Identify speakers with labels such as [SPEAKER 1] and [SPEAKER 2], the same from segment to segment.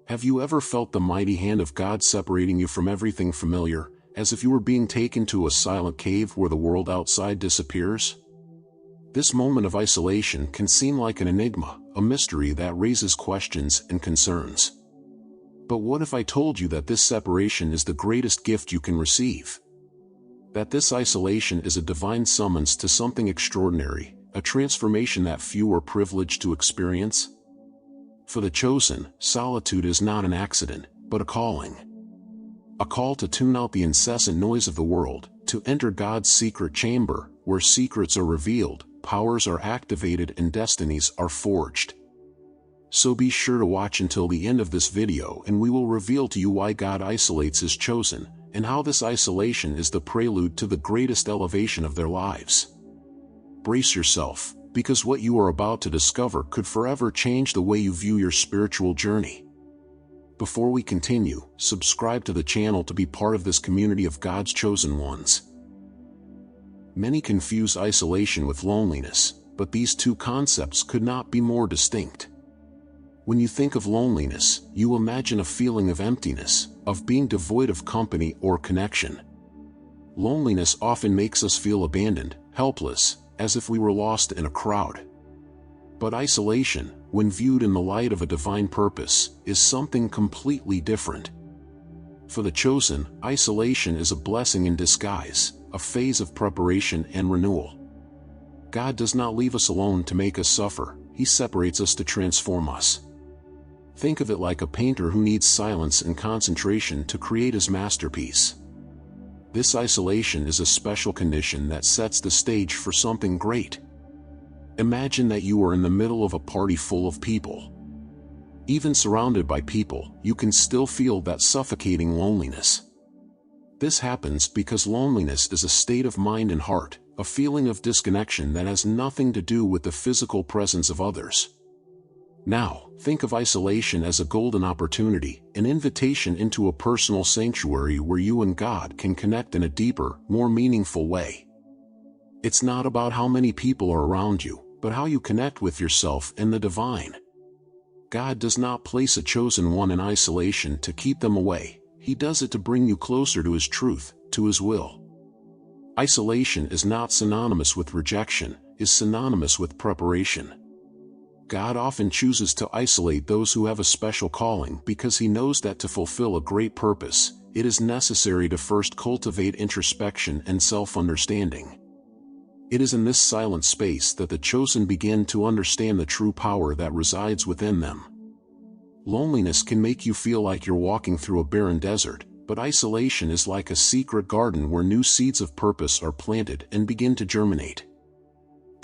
[SPEAKER 1] Have you ever felt the mighty hand of God separating you from everything familiar, as if you were being taken to a silent cave where the world outside disappears? This moment of isolation can seem like an enigma, a mystery that raises questions and concerns. But what if I told you that this separation is the greatest gift you can receive? That this isolation is a divine summons to something extraordinary, a transformation that few are privileged to experience? For the chosen, solitude is not an accident, but a calling. A call to tune out the incessant noise of the world, to enter God's secret chamber, where secrets are revealed, powers are activated and destinies are forged. So be sure to watch until the end of this video and we will reveal to you why God isolates His chosen, and how this isolation is the prelude to the greatest elevation of their lives. Brace yourself, because what you are about to discover could forever change the way you view your spiritual journey. Before we continue, subscribe to the channel to be part of this community of God's chosen ones. Many confuse isolation with loneliness, but these two concepts could not be more distinct. When you think of loneliness, you imagine a feeling of emptiness, of being devoid of company or connection. Loneliness often makes us feel abandoned, helpless, as if we were lost in a crowd. But isolation, when viewed in the light of a divine purpose, is something completely different. For the chosen, isolation is a blessing in disguise, a phase of preparation and renewal. God does not leave us alone to make us suffer, He separates us to transform us. Think of it like a painter who needs silence and concentration to create his masterpiece. This isolation is a special condition that sets the stage for something great. Imagine that you are in the middle of a party full of people. Even surrounded by people, you can still feel that suffocating loneliness. This happens because loneliness is a state of mind and heart, a feeling of disconnection that has nothing to do with the physical presence of others. Now, think of isolation as a golden opportunity, an invitation into a personal sanctuary where you and God can connect in a deeper, more meaningful way. It's not about how many people are around you, but how you connect with yourself and the divine. God does not place a chosen one in isolation to keep them away. He does it to bring you closer to His truth, to His will. Isolation is not synonymous with rejection, it is synonymous with preparation. God often chooses to isolate those who have a special calling because He knows that to fulfill a great purpose, it is necessary to first cultivate introspection and self-understanding. It is in this silent space that the chosen begin to understand the true power that resides within them. Loneliness can make you feel like you're walking through a barren desert, but isolation is like a secret garden where new seeds of purpose are planted and begin to germinate.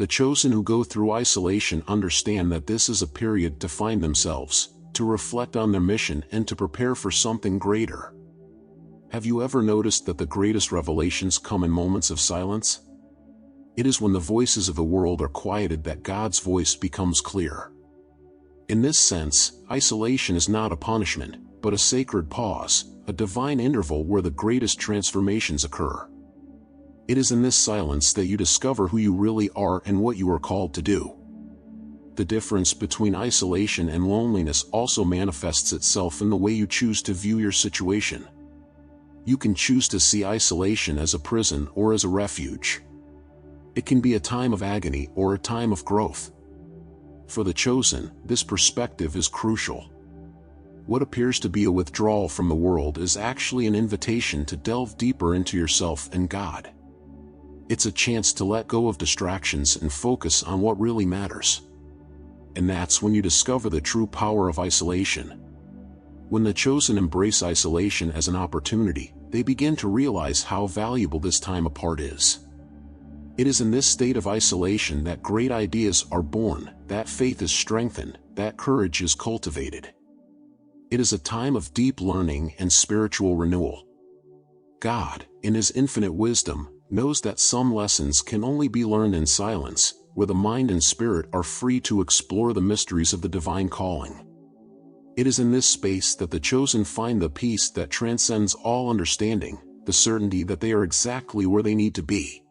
[SPEAKER 1] The chosen who go through isolation understand that this is a period to find themselves, to reflect on their mission and to prepare for something greater. Have you ever noticed that the greatest revelations come in moments of silence? It is when the voices of the world are quieted that God's voice becomes clear. In this sense, isolation is not a punishment, but a sacred pause, a divine interval where the greatest transformations occur. It is in this silence that you discover who you really are and what you are called to do. The difference between isolation and loneliness also manifests itself in the way you choose to view your situation. You can choose to see isolation as a prison or as a refuge. It can be a time of agony or a time of growth. For the chosen, this perspective is crucial. What appears to be a withdrawal from the world is actually an invitation to delve deeper into yourself and God. It's a chance to let go of distractions and focus on what really matters. And that's when you discover the true power of isolation. When the chosen embrace isolation as an opportunity, they begin to realize how valuable this time apart is. It is in this state of isolation that great ideas are born, that faith is strengthened, that courage is cultivated. It is a time of deep learning and spiritual renewal. God, in His infinite wisdom, knows that some lessons can only be learned in silence, where the mind and spirit are free to explore the mysteries of the divine calling. It is in this space that the chosen find the peace that transcends all understanding, the certainty that they are exactly where they need to be.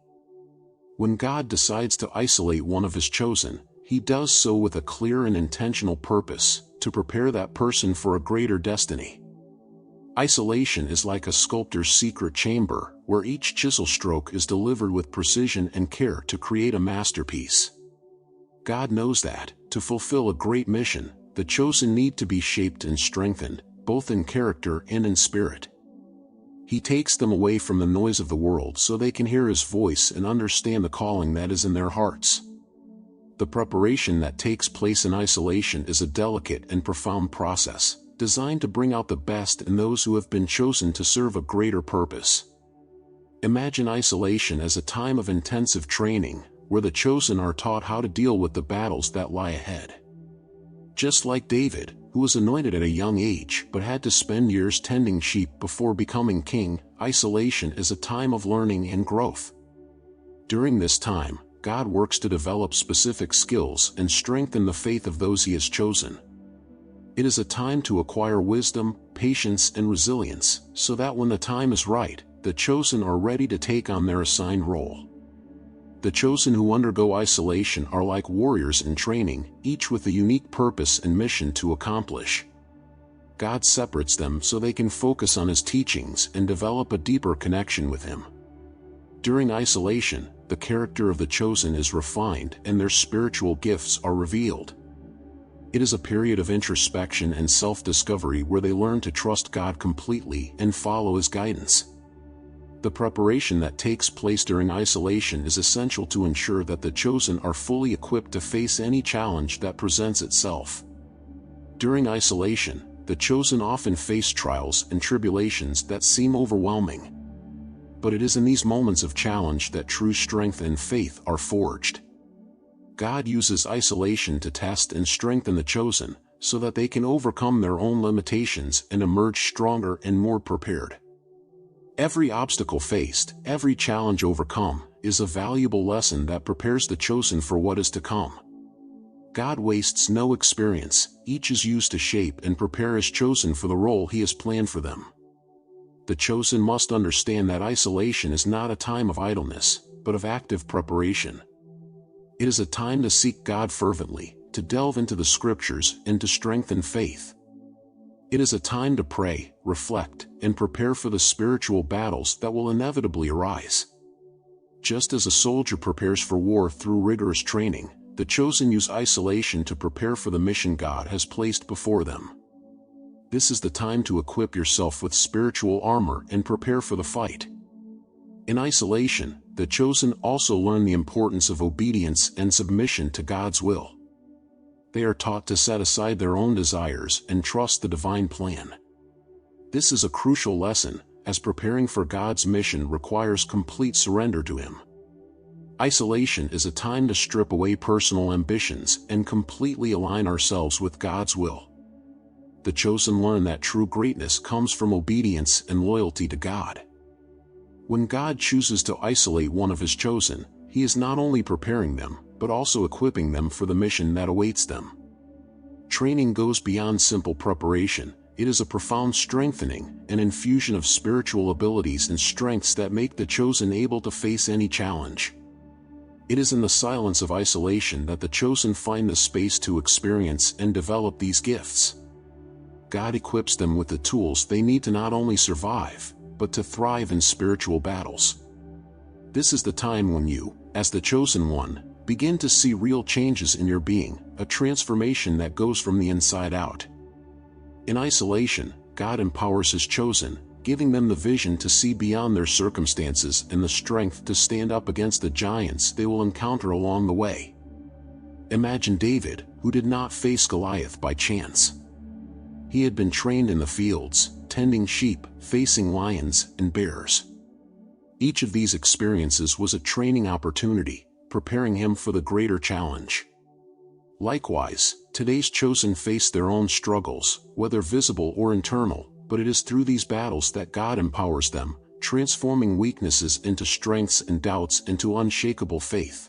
[SPEAKER 1] When God decides to isolate one of His chosen, he does so with a clear and intentional purpose, to prepare that person for a greater destiny. Isolation is like a sculptor's secret chamber, where each chisel stroke is delivered with precision and care to create a masterpiece. God knows that, to fulfill a great mission, the chosen need to be shaped and strengthened, both in character and in spirit. He takes them away from the noise of the world so they can hear His voice and understand the calling that is in their hearts. The preparation that takes place in isolation is a delicate and profound process, designed to bring out the best in those who have been chosen to serve a greater purpose. Imagine isolation as a time of intensive training, where the chosen are taught how to deal with the battles that lie ahead. Just like David, who was anointed at a young age but had to spend years tending sheep before becoming king, isolation is a time of learning and growth. During this time, God works to develop specific skills and strengthen the faith of those He has chosen. It is a time to acquire wisdom, patience, and resilience, so that when the time is right, the chosen are ready to take on their assigned role. The chosen who undergo isolation are like warriors in training, each with a unique purpose and mission to accomplish. God separates them so they can focus on His teachings and develop a deeper connection with Him. During isolation, the character of the chosen is refined and their spiritual gifts are revealed. It is a period of introspection and self-discovery where they learn to trust God completely and follow His guidance. The preparation that takes place during isolation is essential to ensure that the chosen are fully equipped to face any challenge that presents itself. During isolation, the chosen often face trials and tribulations that seem overwhelming. But it is in these moments of challenge that true strength and faith are forged. God uses isolation to test and strengthen the chosen, so that they can overcome their own limitations and emerge stronger and more prepared. Every obstacle faced, every challenge overcome, is a valuable lesson that prepares the chosen for what is to come. God wastes no experience, each is used to shape and prepare His chosen for the role He has planned for them. The chosen must understand that isolation is not a time of idleness, but of active preparation. It is a time to seek God fervently, to delve into the Scriptures, and to strengthen faith. It is a time to pray, reflect, and prepare for the spiritual battles that will inevitably arise. Just as a soldier prepares for war through rigorous training, the chosen use isolation to prepare for the mission God has placed before them. This is the time to equip yourself with spiritual armor and prepare for the fight. In isolation, the chosen also learn the importance of obedience and submission to God's will. They are taught to set aside their own desires and trust the divine plan. This is a crucial lesson, as preparing for God's mission requires complete surrender to Him. Isolation is a time to strip away personal ambitions and completely align ourselves with God's will. The chosen learn that true greatness comes from obedience and loyalty to God. When God chooses to isolate one of His chosen, He is not only preparing them, but also equipping them for the mission that awaits them. Training goes beyond simple preparation. It is a profound strengthening, an infusion of spiritual abilities and strengths that make the chosen able to face any challenge. It is in the silence of isolation that the chosen find the space to experience and develop these gifts. God equips them with the tools they need to not only survive, but to thrive in spiritual battles. This is the time when you, as the chosen one, begin to see real changes in your being, a transformation that goes from the inside out. In isolation, God empowers His chosen, giving them the vision to see beyond their circumstances and the strength to stand up against the giants they will encounter along the way. Imagine David, who did not face Goliath by chance. He had been trained in the fields, tending sheep, facing lions and bears. Each of these experiences was a training opportunity, preparing him for the greater challenge. Likewise, today's chosen face their own struggles, whether visible or internal, but it is through these battles that God empowers them, transforming weaknesses into strengths and doubts into unshakable faith.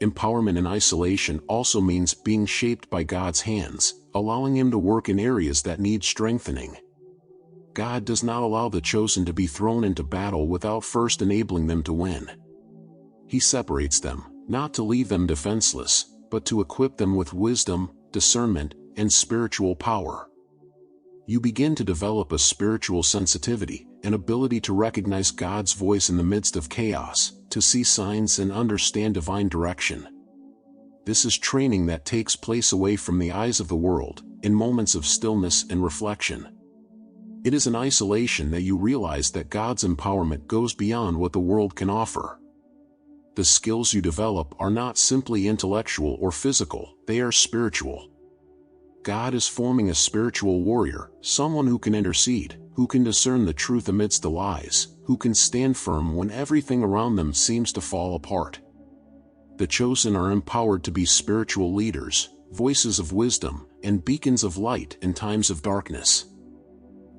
[SPEAKER 1] Empowerment in isolation also means being shaped by God's hands, allowing Him to work in areas that need strengthening. God does not allow the chosen to be thrown into battle without first enabling them to win. He separates them, not to leave them defenseless, but to equip them with wisdom, discernment, and spiritual power. You begin to develop a spiritual sensitivity, an ability to recognize God's voice in the midst of chaos, to see signs and understand divine direction. This is training that takes place away from the eyes of the world, in moments of stillness and reflection. It is in isolation that you realize that God's empowerment goes beyond what the world can offer. The skills you develop are not simply intellectual or physical, they are spiritual. God is forming a spiritual warrior, someone who can intercede, who can discern the truth amidst the lies, who can stand firm when everything around them seems to fall apart. The chosen are empowered to be spiritual leaders, voices of wisdom, and beacons of light in times of darkness.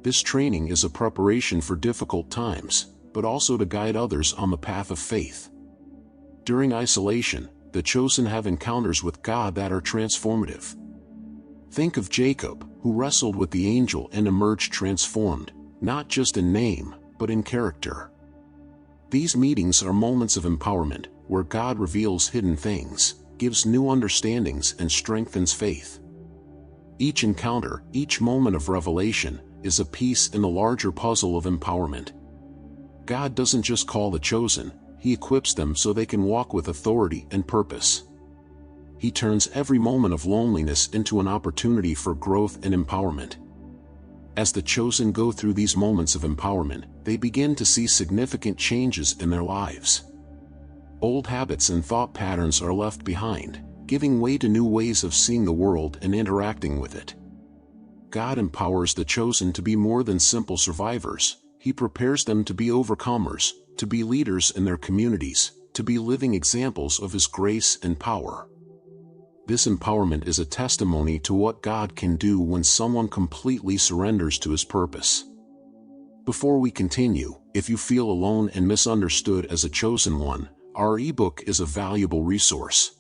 [SPEAKER 1] This training is a preparation for difficult times, but also to guide others on the path of faith. During isolation, the chosen have encounters with God that are transformative. Think of Jacob, who wrestled with the angel and emerged transformed, not just in name, but in character. These meetings are moments of empowerment, where God reveals hidden things, gives new understandings and strengthens faith. Each encounter, each moment of revelation, is a piece in the larger puzzle of empowerment. God doesn't just call the chosen, He equips them so they can walk with authority and purpose. He turns every moment of loneliness into an opportunity for growth and empowerment. As the chosen go through these moments of empowerment, they begin to see significant changes in their lives. Old habits and thought patterns are left behind, giving way to new ways of seeing the world and interacting with it. God empowers the chosen to be more than simple survivors. He prepares them to be overcomers, to be leaders in their communities, to be living examples of His grace and power. This empowerment is a testimony to what God can do when someone completely surrenders to His purpose. Before we continue, if you feel alone and misunderstood as a chosen one, our ebook is a valuable resource.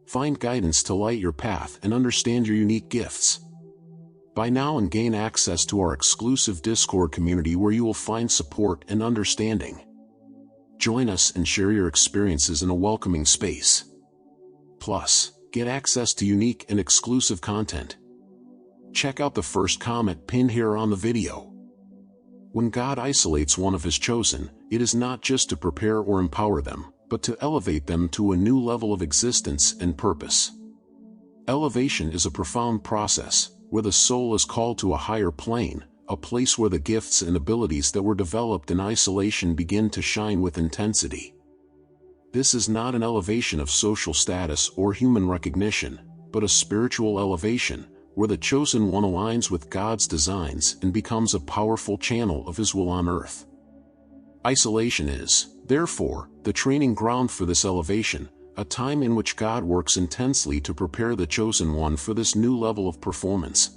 [SPEAKER 1] Find guidance to light your path and understand your unique gifts. Buy now and gain access to our exclusive Discord community where you will find support and understanding. Join us and share your experiences in a welcoming space. Plus, get access to unique and exclusive content. Check out the first comment pinned here on the video. When God isolates one of His chosen, it is not just to prepare or empower them, but to elevate them to a new level of existence and purpose. Elevation is a profound process, where the soul is called to a higher plane, a place where the gifts and abilities that were developed in isolation begin to shine with intensity. This is not an elevation of social status or human recognition, but a spiritual elevation, where the chosen one aligns with God's designs and becomes a powerful channel of His will on earth. Isolation is, therefore, the training ground for this elevation, a time in which God works intensely to prepare the chosen one for this new level of performance.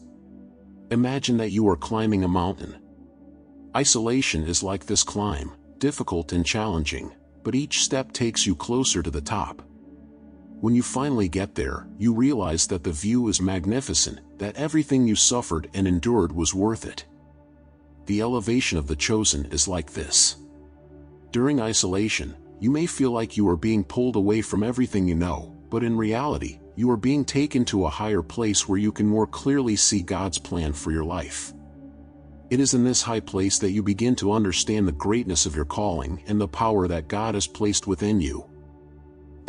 [SPEAKER 1] Imagine that you are climbing a mountain. Isolation is like this climb, difficult and challenging, but each step takes you closer to the top. When you finally get there, you realize that the view is magnificent, that everything you suffered and endured was worth it. The elevation of the chosen is like this. During isolation, you may feel like you are being pulled away from everything you know, but in reality, you are being taken to a higher place where you can more clearly see God's plan for your life. It is in this high place that you begin to understand the greatness of your calling and the power that God has placed within you.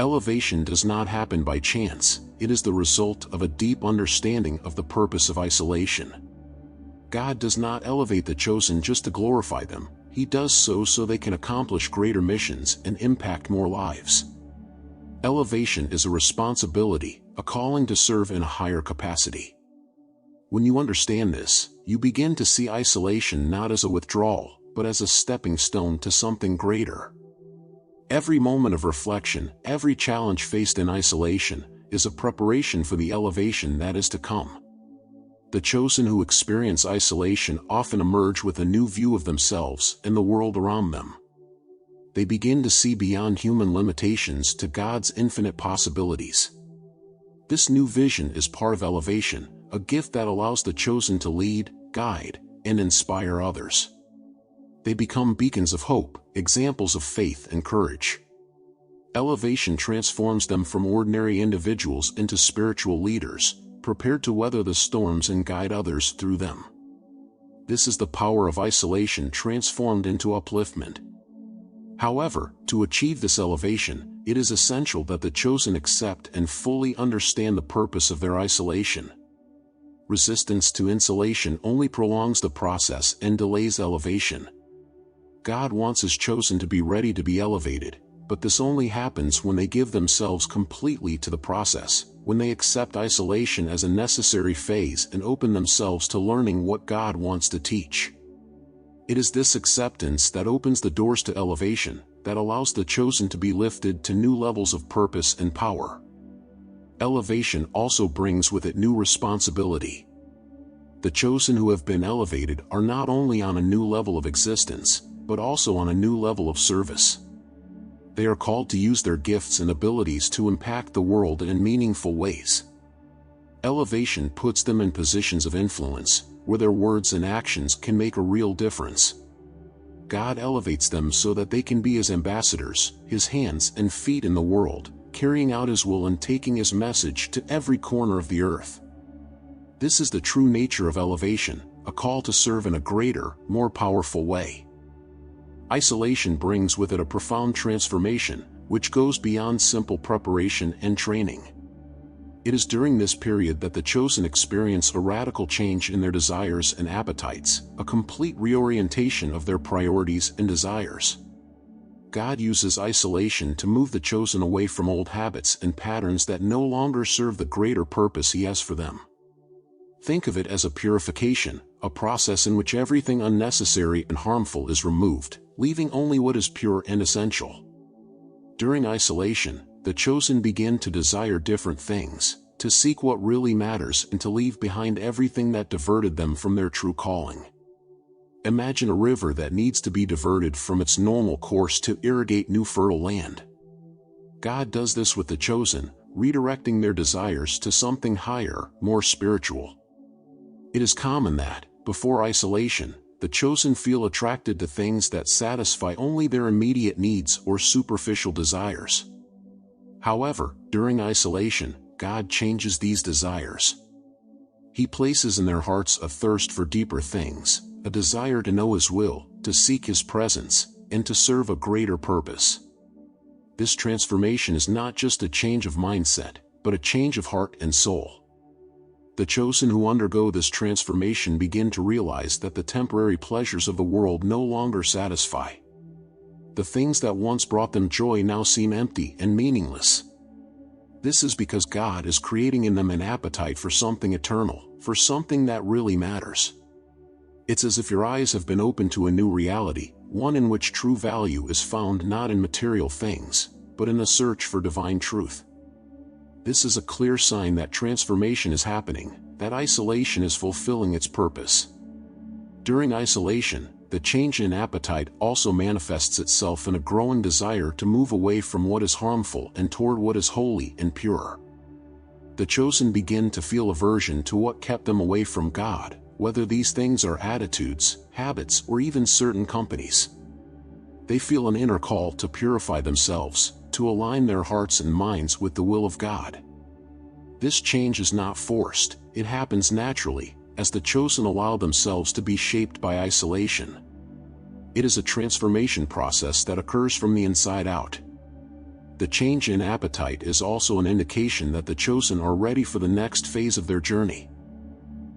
[SPEAKER 1] Elevation does not happen by chance, it is the result of a deep understanding of the purpose of isolation. God does not elevate the chosen just to glorify them, He does so they can accomplish greater missions and impact more lives. Elevation is a responsibility, a calling to serve in a higher capacity. When you understand this, you begin to see isolation not as a withdrawal, but as a stepping stone to something greater. Every moment of reflection, every challenge faced in isolation, is a preparation for the elevation that is to come. The chosen who experience isolation often emerge with a new view of themselves and the world around them. They begin to see beyond human limitations to God's infinite possibilities. This new vision is part of elevation, a gift that allows the chosen to lead, guide, and inspire others. They become beacons of hope, examples of faith and courage. Elevation transforms them from ordinary individuals into spiritual leaders, prepared to weather the storms and guide others through them. This is the power of isolation transformed into upliftment. However, to achieve this elevation, it is essential that the chosen accept and fully understand the purpose of their isolation. Resistance to insulation only prolongs the process and delays elevation. God wants His chosen to be ready to be elevated, but this only happens when they give themselves completely to the process, when they accept isolation as a necessary phase and open themselves to learning what God wants to teach. It is this acceptance that opens the doors to elevation, that allows the chosen to be lifted to new levels of purpose and power. Elevation also brings with it new responsibility. The chosen who have been elevated are not only on a new level of existence, but also on a new level of service. They are called to use their gifts and abilities to impact the world in meaningful ways. Elevation puts them in positions of influence, where their words and actions can make a real difference. God elevates them so that they can be His ambassadors, His hands and feet in the world, carrying out His will and taking His message to every corner of the earth. This is the true nature of elevation, a call to serve in a greater, more powerful way. Isolation brings with it a profound transformation, which goes beyond simple preparation and training. It is during this period that the chosen experience a radical change in their desires and appetites, a complete reorientation of their priorities and desires. God uses isolation to move the chosen away from old habits and patterns that no longer serve the greater purpose He has for them. Think of it as a purification, a process in which everything unnecessary and harmful is removed, leaving only what is pure and essential. During isolation, the chosen begin to desire different things, to seek what really matters and to leave behind everything that diverted them from their true calling. Imagine a river that needs to be diverted from its normal course to irrigate new fertile land. God does this with the chosen, redirecting their desires to something higher, more spiritual. It is common that, before isolation, the chosen feel attracted to things that satisfy only their immediate needs or superficial desires. However, during isolation, God changes these desires. He places in their hearts a thirst for deeper things, a desire to know His will, to seek His presence, and to serve a greater purpose. This transformation is not just a change of mindset, but a change of heart and soul. The chosen who undergo this transformation begin to realize that the temporary pleasures of the world no longer satisfy. The things that once brought them joy now seem empty and meaningless. This is because God is creating in them an appetite for something eternal, for something that really matters. It's as if your eyes have been opened to a new reality, one in which true value is found not in material things, but in the search for divine truth. This is a clear sign that transformation is happening, that isolation is fulfilling its purpose. During isolation, the change in appetite also manifests itself in a growing desire to move away from what is harmful and toward what is holy and pure. The chosen begin to feel aversion to what kept them away from God, whether these things are attitudes, habits, or even certain companies. They feel an inner call to purify themselves, to align their hearts and minds with the will of God. This change is not forced, it happens naturally, as the chosen allow themselves to be shaped by isolation. It is a transformation process that occurs from the inside out. The change in appetite is also an indication that the chosen are ready for the next phase of their journey.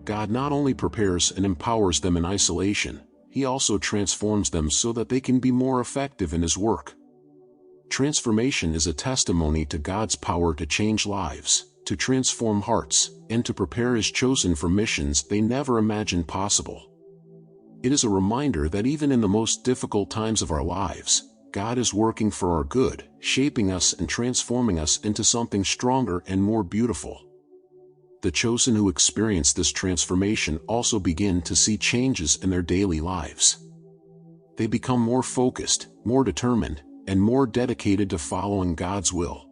[SPEAKER 1] God not only prepares and empowers them in isolation, He also transforms them so that they can be more effective in His work. Transformation is a testimony to God's power to change lives, to transform hearts, and to prepare His chosen for missions they never imagined possible. It is a reminder that even in the most difficult times of our lives, God is working for our good, shaping us and transforming us into something stronger and more beautiful. The chosen who experience this transformation also begin to see changes in their daily lives. They become more focused, more determined, and more dedicated to following God's will.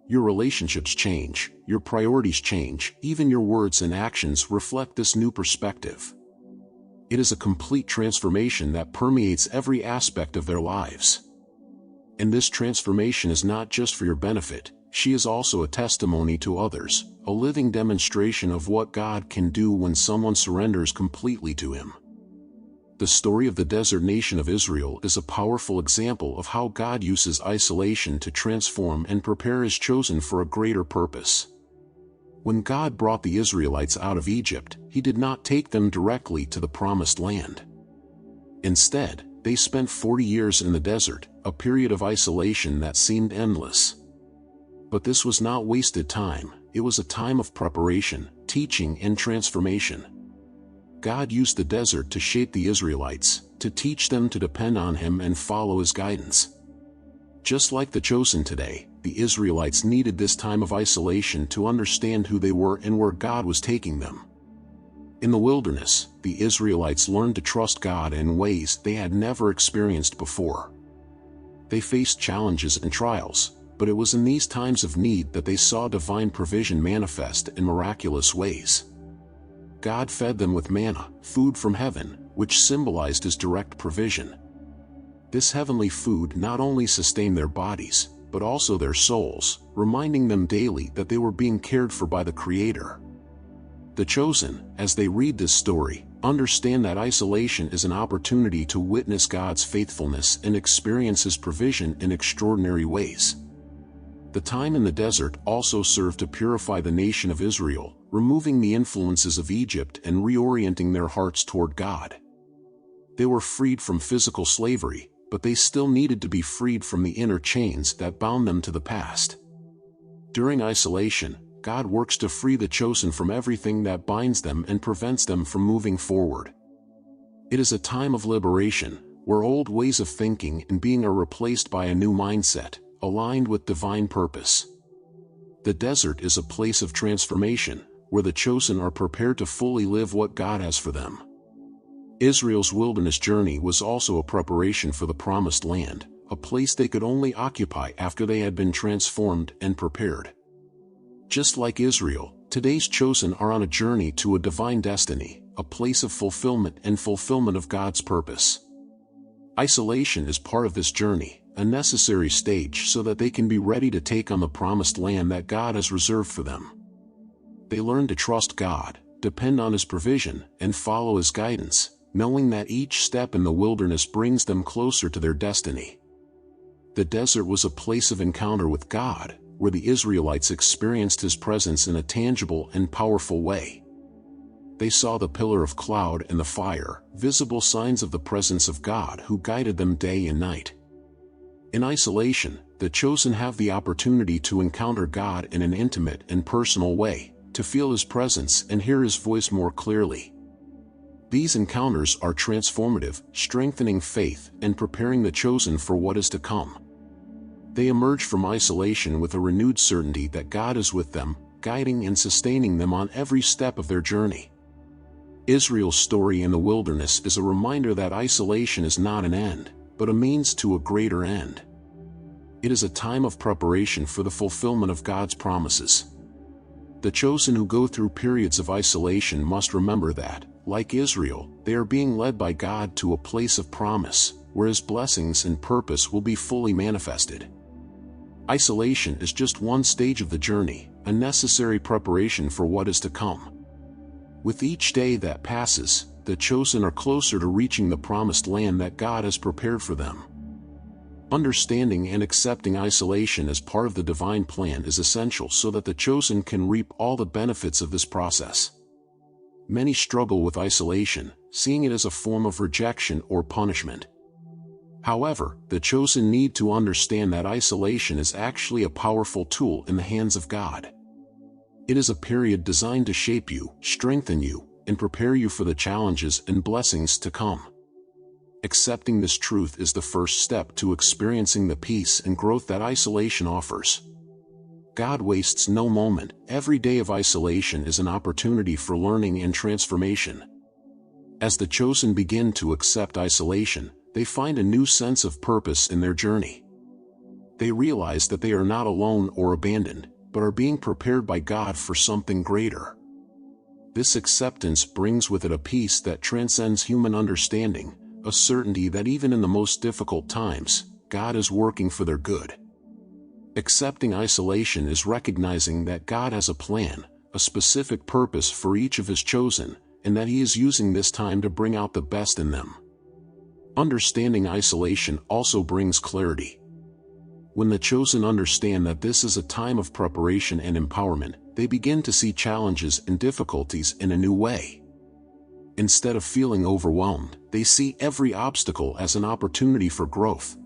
[SPEAKER 1] Your relationships change, your priorities change, even your words and actions reflect this new perspective. It is a complete transformation that permeates every aspect of their lives. And this transformation is not just for your benefit, she is also a testimony to others, a living demonstration of what God can do when someone surrenders completely to Him. The story of the desert nation of Israel is a powerful example of how God uses isolation to transform and prepare His chosen for a greater purpose. When God brought the Israelites out of Egypt, He did not take them directly to the Promised Land. Instead, they spent 40 years in the desert, a period of isolation that seemed endless. But this was not wasted time, it was a time of preparation, teaching, and transformation. God used the desert to shape the Israelites, to teach them to depend on Him and follow His guidance. Just like the chosen today, the Israelites needed this time of isolation to understand who they were and where God was taking them. In the wilderness, the Israelites learned to trust God in ways they had never experienced before. They faced challenges and trials, but it was in these times of need that they saw divine provision manifest in miraculous ways. God fed them with manna, food from heaven, which symbolized His direct provision. This heavenly food not only sustained their bodies, but also their souls, reminding them daily that they were being cared for by the Creator. The chosen, as they read this story, understand that isolation is an opportunity to witness God's faithfulness and experience His provision in extraordinary ways. The time in the desert also served to purify the nation of Israel, removing the influences of Egypt and reorienting their hearts toward God. They were freed from physical slavery, but they still needed to be freed from the inner chains that bound them to the past. During isolation, God works to free the chosen from everything that binds them and prevents them from moving forward. It is a time of liberation, where old ways of thinking and being are replaced by a new mindset, aligned with divine purpose. The desert is a place of transformation, where the chosen are prepared to fully live what God has for them. Israel's wilderness journey was also a preparation for the Promised Land, a place they could only occupy after they had been transformed and prepared. Just like Israel, today's chosen are on a journey to a divine destiny, a place of fulfillment of God's purpose. Isolation is part of this journey, a necessary stage so that they can be ready to take on the Promised Land that God has reserved for them. They learn to trust God, depend on His provision, and follow His guidance, knowing that each step in the wilderness brings them closer to their destiny. The desert was a place of encounter with God, where the Israelites experienced His presence in a tangible and powerful way. They saw the pillar of cloud and the fire, visible signs of the presence of God who guided them day and night. In isolation, the chosen have the opportunity to encounter God in an intimate and personal way, to feel His presence and hear His voice more clearly. These encounters are transformative, strengthening faith and preparing the chosen for what is to come. They emerge from isolation with a renewed certainty that God is with them, guiding and sustaining them on every step of their journey. Israel's story in the wilderness is a reminder that isolation is not an end, but a means to a greater end. It is a time of preparation for the fulfillment of God's promises. The chosen who go through periods of isolation must remember that, like Israel, they are being led by God to a place of promise, where His blessings and purpose will be fully manifested. Isolation is just one stage of the journey, a necessary preparation for what is to come. With each day that passes, the chosen are closer to reaching the Promised Land that God has prepared for them. Understanding and accepting isolation as part of the divine plan is essential so that the chosen can reap all the benefits of this process. Many struggle with isolation, seeing it as a form of rejection or punishment. However, the chosen need to understand that isolation is actually a powerful tool in the hands of God. It is a period designed to shape you, strengthen you, and prepare you for the challenges and blessings to come. Accepting this truth is the first step to experiencing the peace and growth that isolation offers. God wastes no moment. Every day of isolation is an opportunity for learning and transformation. As the chosen begin to accept isolation, they find a new sense of purpose in their journey. They realize that they are not alone or abandoned, but are being prepared by God for something greater. This acceptance brings with it a peace that transcends human understanding, a certainty that even in the most difficult times, God is working for their good. Accepting isolation is recognizing that God has a plan, a specific purpose for each of His chosen, and that He is using this time to bring out the best in them. Understanding isolation also brings clarity. When the chosen understand that this is a time of preparation and empowerment, they begin to see challenges and difficulties in a new way. Instead of feeling overwhelmed, they see every obstacle as an opportunity for growth.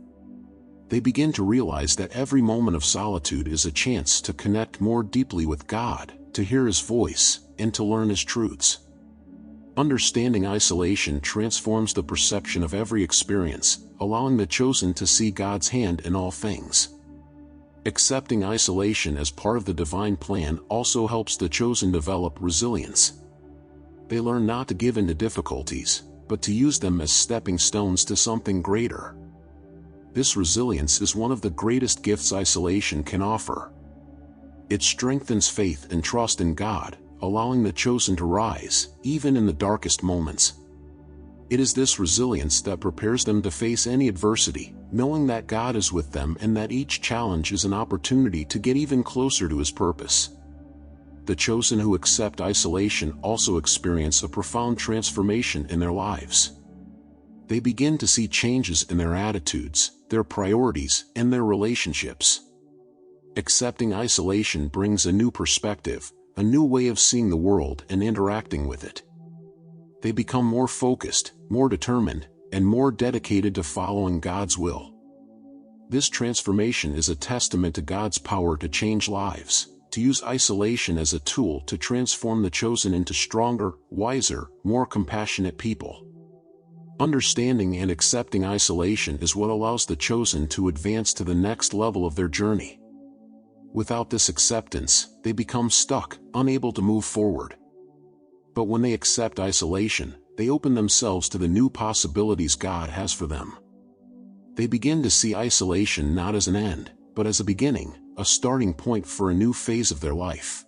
[SPEAKER 1] They begin to realize that every moment of solitude is a chance to connect more deeply with God, to hear His voice, and to learn His truths. Understanding isolation transforms the perception of every experience, allowing the chosen to see God's hand in all things. Accepting isolation as part of the divine plan also helps the chosen develop resilience. They learn not to give in to difficulties, but to use them as stepping stones to something greater. This resilience is one of the greatest gifts isolation can offer. It strengthens faith and trust in God, allowing the chosen to rise, even in the darkest moments. It is this resilience that prepares them to face any adversity, knowing that God is with them and that each challenge is an opportunity to get even closer to His purpose. The chosen who accept isolation also experience a profound transformation in their lives. They begin to see changes in their attitudes, their priorities, and their relationships. Accepting isolation brings a new perspective, a new way of seeing the world and interacting with it. They become more focused, more determined, and more dedicated to following God's will. This transformation is a testament to God's power to change lives, to use isolation as a tool to transform the chosen into stronger, wiser, more compassionate people. Understanding and accepting isolation is what allows the chosen to advance to the next level of their journey. Without this acceptance, they become stuck, unable to move forward. But when they accept isolation, they open themselves to the new possibilities God has for them. They begin to see isolation not as an end, but as a beginning, a starting point for a new phase of their life.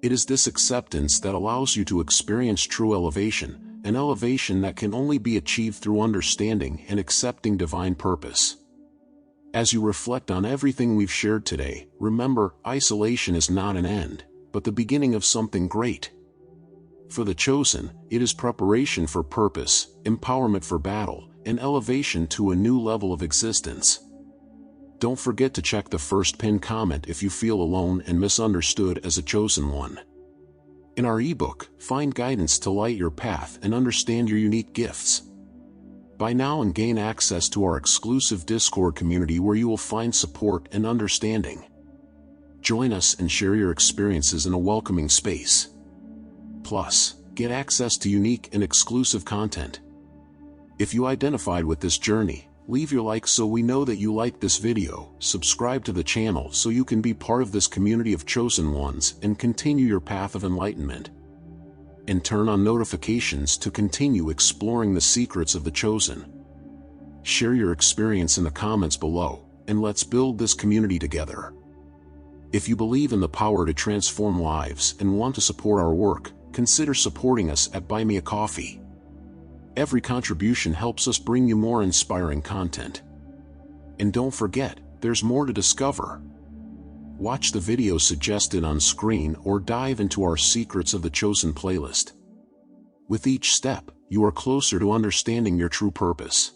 [SPEAKER 1] It is this acceptance that allows you to experience true elevation, an elevation that can only be achieved through understanding and accepting divine purpose. As you reflect on everything we've shared today, remember, isolation is not an end, but the beginning of something great. For the chosen, it is preparation for purpose, empowerment for battle, and elevation to a new level of existence. Don't forget to check the first pinned comment if you feel alone and misunderstood as a chosen one. In our ebook, find guidance to light your path and understand your unique gifts. Buy now and gain access to our exclusive Discord community where you will find support and understanding. Join us and share your experiences in a welcoming space. Plus, get access to unique and exclusive content. If you identified with this journey, leave your like so we know that you liked this video, subscribe to the channel so you can be part of this community of chosen ones and continue your path of enlightenment. And turn on notifications to continue exploring the secrets of the chosen. Share your experience in the comments below, and let's build this community together. If you believe in the power to transform lives and want to support our work, consider supporting us at Buy Me a Coffee. Every contribution helps us bring you more inspiring content. And don't forget, there's more to discover. Watch the video suggested on screen or dive into our Secrets of the Chosen playlist. With each step, you are closer to understanding your true purpose.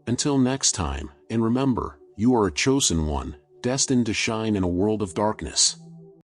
[SPEAKER 1] Until next time, and remember, you are a chosen one, destined to shine in a world of darkness.